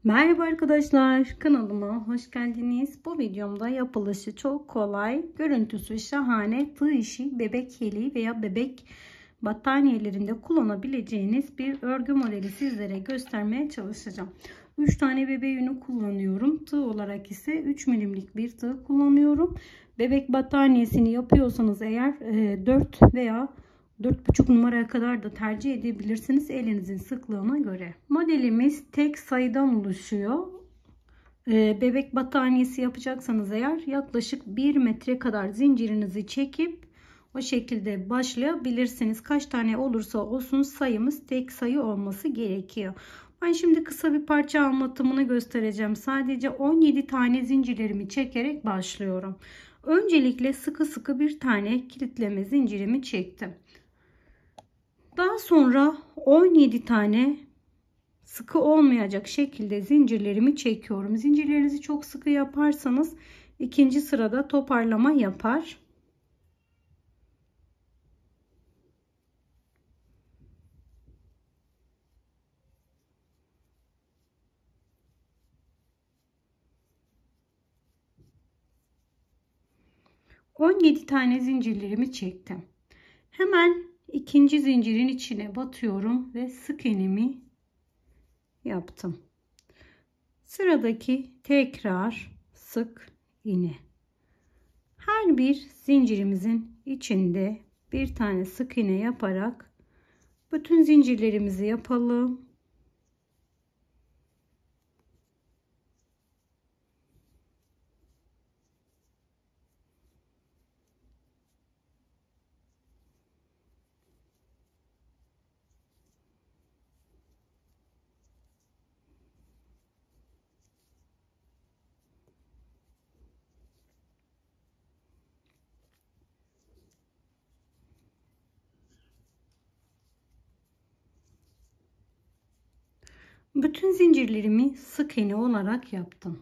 Merhaba arkadaşlar, kanalıma hoş geldiniz. Bu videomda yapılışı çok kolay, görüntüsü şahane, tığ işi, bebek yeleği veya bebek battaniyelerinde kullanabileceğiniz bir örgü modeli sizlere göstermeye çalışacağım. 3 tane bebe yünü kullanıyorum. Tığ olarak ise 3 milimlik bir tığ kullanıyorum. Bebek battaniyesini yapıyorsanız eğer 4 veya 4,5 numaraya kadar da tercih edebilirsiniz elinizin sıklığına göre. Modelimiz tek sayıdan oluşuyor. Bebek battaniyesi yapacaksanız eğer yaklaşık 1 metre kadar zincirinizi çekip o şekilde başlayabilirsiniz. Kaç tane olursa olsun sayımız tek sayı olması gerekiyor. Ben şimdi kısa bir parça anlatımını göstereceğim. Sadece 17 tane zincirlerimi çekerek başlıyorum. Öncelikle sıkı sıkı bir tane kilitleme zincirimi çektim. Daha sonra 17 tane sıkı olmayacak şekilde zincirlerimi çekiyorum. Zincirlerinizi çok sıkı yaparsanız ikinci sırada toparlama yapar. ...17 tane zincirlerimi çektim. Hemen ikinci zincirin içine batıyorum ve sık iğnemi yaptım. Sıradaki tekrar sık iğne. Her bir zincirimizin içinde bir tane sık iğne yaparak bütün zincirlerimizi yapalım. Bütün zincirlerimi sık iğne olarak yaptım.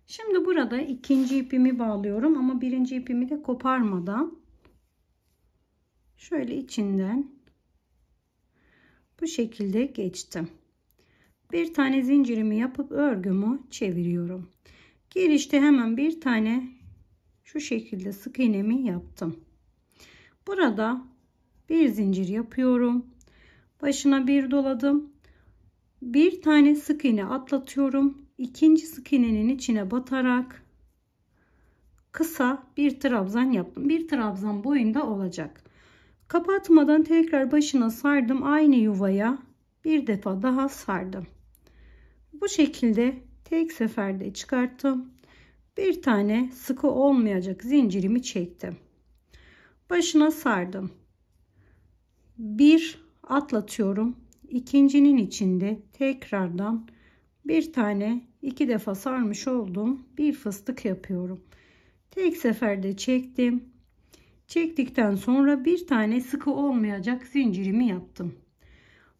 Şimdi burada ikinci ipimi bağlıyorum ama birinci ipimi de koparmadan şöyle içinden bu şekilde geçtim. Bir tane zincirimi yapıp örgümü çeviriyorum. Girişte hemen bir tane şu şekilde sık iğnemi yaptım. Burada bir zincir yapıyorum. Başına bir doladım. Bir tane sık iğne atlatıyorum. İkinci sık iğnenin içine batarak kısa bir trabzan yaptım. Bir trabzan boyunda olacak. Kapatmadan tekrar başına sardım. Aynı yuvaya bir defa daha sardım. Bu şekilde tek seferde çıkarttım. Bir tane sıkı olmayacak zincirimi çektim. Başına sardım. Bir atlatıyorum. İkincinin içinde tekrardan bir tane iki defa sarmış olduğum bir fıstık yapıyorum. Tek seferde çektim. Çektikten sonra bir tane sıkı olmayacak zincirimi yaptım.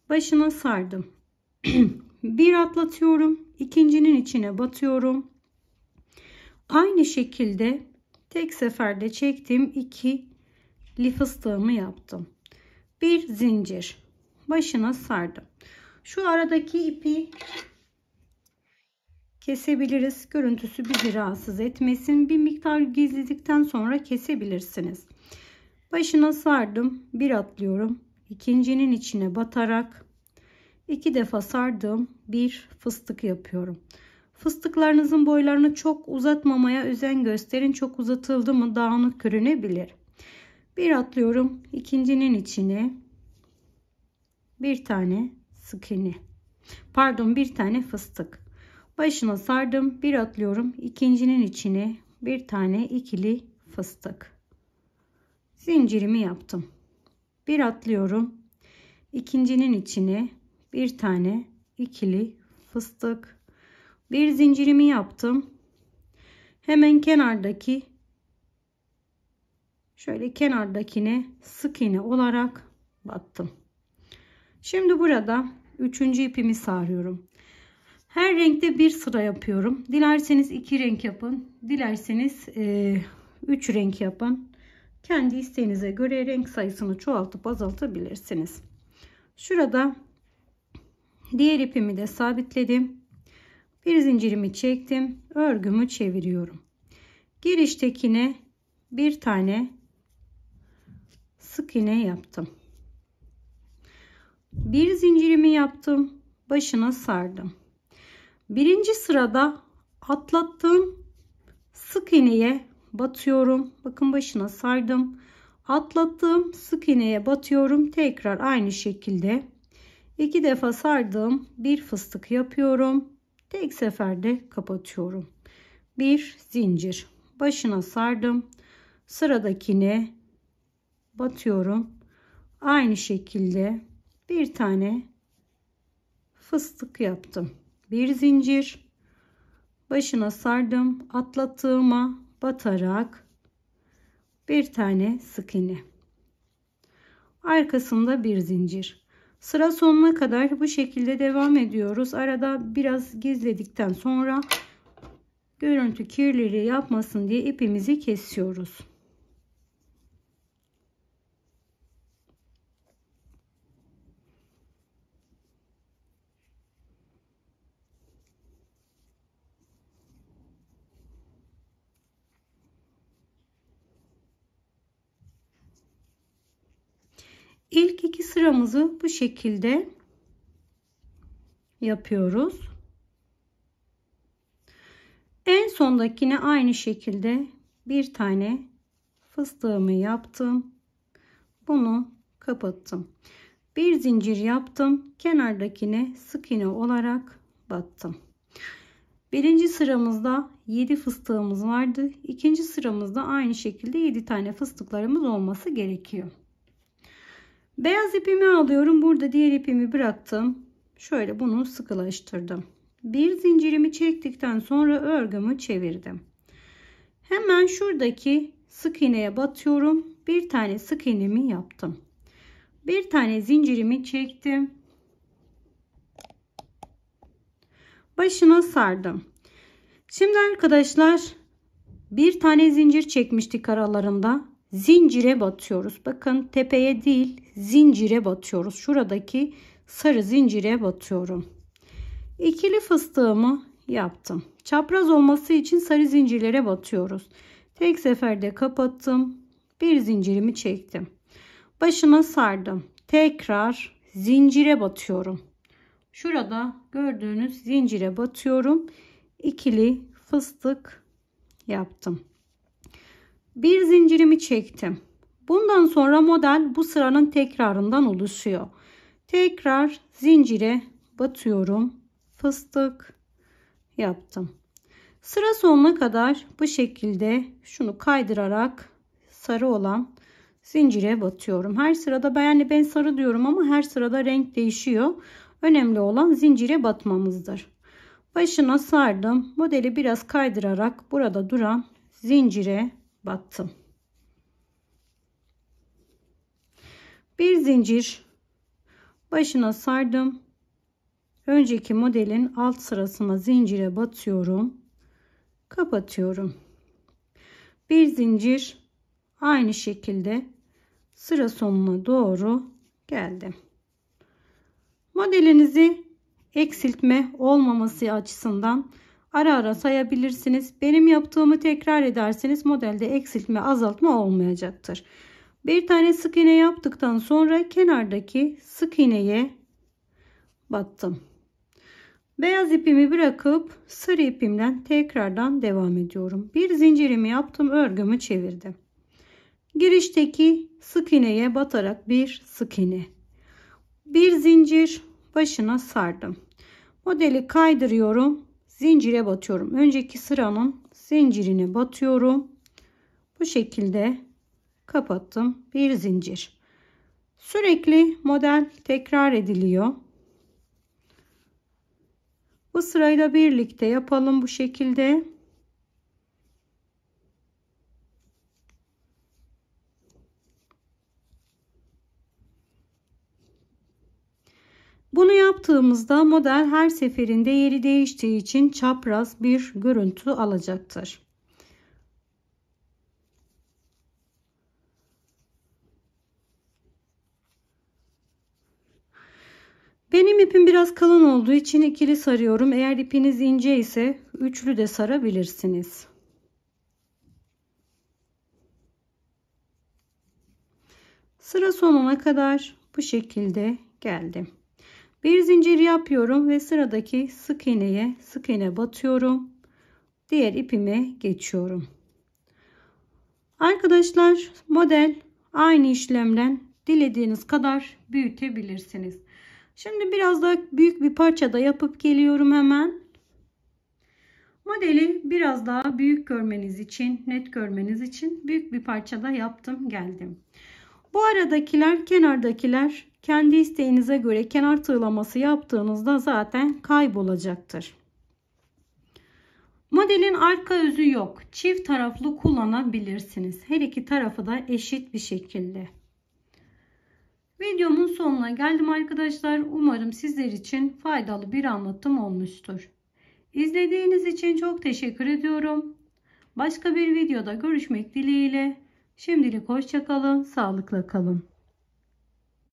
Başına sardım. Bir atlatıyorum. İkincinin içine batıyorum. Aynı şekilde tek seferde çektim. İkili fıstığımı yaptım. Bir zincir. Başına sardım. Şu aradaki ipi kesebiliriz. Görüntüsü bizi rahatsız etmesin. Bir miktar gizledikten sonra kesebilirsiniz. Başına sardım. Bir atlıyorum. İkincinin içine batarak iki defa sardım. Bir fıstık yapıyorum. Fıstıklarınızın boylarını çok uzatmamaya özen gösterin. Çok uzatıldı mı dağınık görünebilir. Bir atlıyorum. İkincinin içine bir tane sık iğne. Pardon, bir tane fıstık. Başına sardım. Bir atlıyorum. İkincinin içine bir tane ikili fıstık. Zincirimi yaptım. Bir atlıyorum. İkincinin içine bir tane ikili fıstık. Bir zincirimi yaptım. Hemen kenardaki şöyle kenardakine sık iğne olarak battım. Şimdi burada üçüncü ipimi sarıyorum. Her renkte bir sıra yapıyorum. Dilerseniz 2 renk yapın. Dilerseniz 3 renk yapın. Kendi isteğinize göre renk sayısını çoğaltıp azaltabilirsiniz. Şurada diğer ipimi de sabitledim. Bir zincirimi çektim. Örgümü çeviriyorum. Giriştekine bir tane sık iğne yaptım. Bir zincirimi yaptım. Başına sardım. Birinci sırada atlattığım sık iğneye batıyorum. Bakın başına sardım. Atlattığım sık iğneye batıyorum. Tekrar aynı şekilde 2 defa sardım. Bir fıstık yapıyorum. Tek seferde kapatıyorum. Bir zincir. Başına sardım. Sıradakine batıyorum. Aynı şekilde bir tane fıstık yaptım. Bir zincir. Başına sardım. Atlattığıma batarak bir tane sık iğne. Arkasında bir zincir. Sıra sonuna kadar bu şekilde devam ediyoruz. Arada biraz gizledikten sonra görüntü kirliliği yapmasın diye ipimizi kesiyoruz. İlk 2 sıramızı bu şekilde yapıyoruz. En sondakine aynı şekilde bir tane fıstığımı yaptım. Bunu kapattım. Bir zincir yaptım. Kenardakine sık iğne olarak battım. Birinci sıramızda 7 fıstığımız vardı. İkinci sıramızda aynı şekilde 7 tane fıstıklarımız olması gerekiyor. Beyaz ipimi alıyorum. Burada diğer ipimi bıraktım. Şöyle bunu sıkılaştırdım. Bir zincirimi çektikten sonra örgümü çevirdim. Hemen şuradaki sık iğneye batıyorum. Bir tane sık iğnemi yaptım. Bir tane zincirimi çektim. Başına sardım. Şimdi arkadaşlar bir tane zincir çekmiştik aralarında. Zincire batıyoruz. Bakın tepeye değil zincire batıyoruz. Şuradaki sarı zincire batıyorum. İkili fıstığımı yaptım. Çapraz olması için sarı zincirlere batıyoruz. Tek seferde kapattım. Bir zincirimi çektim. Başına sardım. Tekrar zincire batıyorum. Şurada gördüğünüz zincire batıyorum. İkili fıstık yaptım. Bir zincirimi çektim. Bundan sonra model bu sıranın tekrarından oluşuyor. Tekrar zincire batıyorum. Fıstık yaptım. Sıra sonuna kadar bu şekilde şunu kaydırarak sarı olan zincire batıyorum. Her sırada ben sarı diyorum ama her sırada renk değişiyor. Önemli olan zincire batmamızdır. Başına sardım. Modeli biraz kaydırarak burada duran zincire battım. Bir zincir başına sardım. Önceki modelin alt sırasına zincire batıyorum. Kapatıyorum. Bir zincir aynı şekilde sıra sonuna doğru geldim. Modelinizi eksiltme olmaması açısından ara ara sayabilirsiniz. Benim yaptığımı tekrar ederseniz modelde eksiltme azaltma olmayacaktır. Bir tane sık iğne yaptıktan sonra kenardaki sık iğneye battım. Beyaz ipimi bırakıp sarı ipimden tekrardan devam ediyorum. Bir zincirimi yaptım, örgümü çevirdim. Girişteki sık iğneye batarak bir sık iğne. Bir zincir başına sardım. Modeli kaydırıyorum. Zincire batıyorum. Önceki sıranın zincirine batıyorum. Bu şekilde kapattım. Bir zincir. Sürekli model tekrar ediliyor. Bu sırayla birlikte yapalım bu şekilde. Bunu yaptığımızda model her seferinde yeri değiştiği için çapraz bir görüntü alacaktır. Benim ipim biraz kalın olduğu için ikili sarıyorum. Eğer ipiniz ince ise üçlü de sarabilirsiniz. Sıra sonuna kadar bu şekilde geldim. Bir zincir yapıyorum ve sıradaki sık iğneye sık iğne batıyorum. Diğer ipime geçiyorum. Arkadaşlar, model aynı işlemden dilediğiniz kadar büyütebilirsiniz. Şimdi biraz daha büyük bir parçada yapıp geliyorum hemen. Modeli biraz daha büyük görmeniz için, net görmeniz için büyük bir parçada yaptım geldim. Bu aradakiler, kenardakiler kendi isteğinize göre kenar tığlaması yaptığınızda zaten kaybolacaktır. Modelin arka yüzü yok. Çift taraflı kullanabilirsiniz. Her iki tarafı da eşit bir şekilde. Videomun sonuna geldim arkadaşlar. Umarım sizler için faydalı bir anlatım olmuştur. İzlediğiniz için çok teşekkür ediyorum. Başka bir videoda görüşmek dileğiyle. Şimdilik hoşça kalın, sağlıkla kalın.